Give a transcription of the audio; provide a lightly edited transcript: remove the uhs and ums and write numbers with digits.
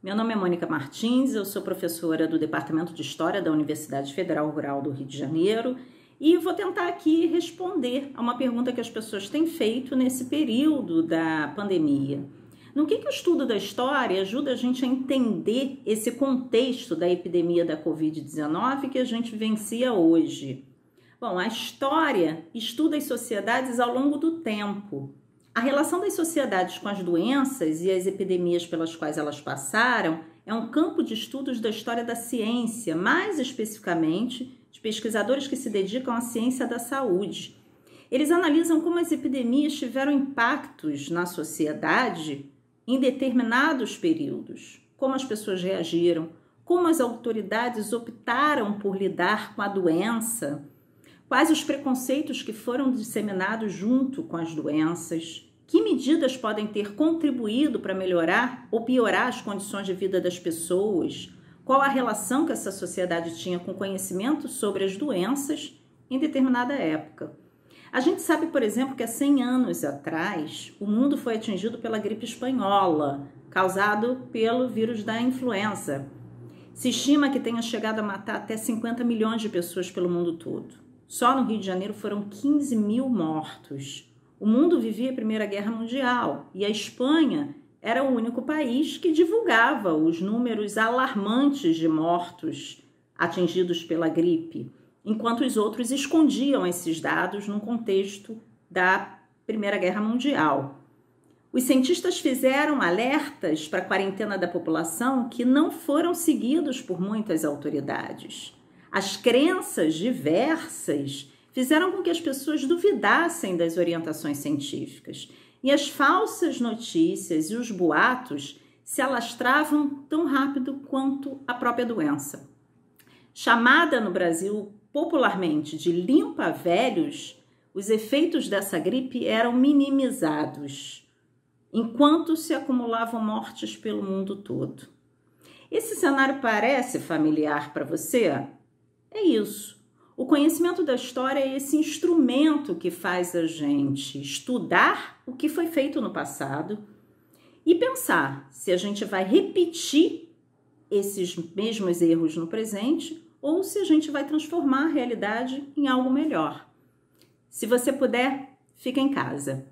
Meu nome é Mônica Martins, eu sou professora do Departamento de História da Universidade Federal Rural do Rio de Janeiro e vou tentar aqui responder a uma pergunta que as pessoas têm feito nesse período da pandemia. No que o estudo da história ajuda a gente a entender esse contexto da epidemia da Covid-19 que a gente vivencia hoje? Bom, a história estuda as sociedades ao longo do tempo. A relação das sociedades com as doenças e as epidemias pelas quais elas passaram é um campo de estudos da história da ciência, mais especificamente de pesquisadores que se dedicam à ciência da saúde. Eles analisam como as epidemias tiveram impactos na sociedade em determinados períodos, como as pessoas reagiram, como as autoridades optaram por lidar com a doença, quais os preconceitos que foram disseminados junto com as doenças, que medidas podem ter contribuído para melhorar ou piorar as condições de vida das pessoas, qual a relação que essa sociedade tinha com o conhecimento sobre as doenças em determinada época. A gente sabe, por exemplo, que há 100 anos atrás, o mundo foi atingido pela gripe espanhola, causado pelo vírus da influenza. Se estima que tenha chegado a matar até 50 milhões de pessoas pelo mundo todo. Só no Rio de Janeiro foram 15 mil mortos. O mundo vivia a Primeira Guerra Mundial e a Espanha era o único país que divulgava os números alarmantes de mortos atingidos pela gripe, enquanto os outros escondiam esses dados no contexto da Primeira Guerra Mundial. Os cientistas fizeram alertas para a quarentena da população que não foram seguidos por muitas autoridades. As crenças diversas fizeram com que as pessoas duvidassem das orientações científicas e as falsas notícias e os boatos se alastravam tão rápido quanto a própria doença. Chamada no Brasil popularmente de limpa-velhos, os efeitos dessa gripe eram minimizados, enquanto se acumulavam mortes pelo mundo todo. Esse cenário parece familiar para você? É isso. O conhecimento da história é esse instrumento que faz a gente estudar o que foi feito no passado e pensar se a gente vai repetir esses mesmos erros no presente ou se a gente vai transformar a realidade em algo melhor. Se você puder, fica em casa.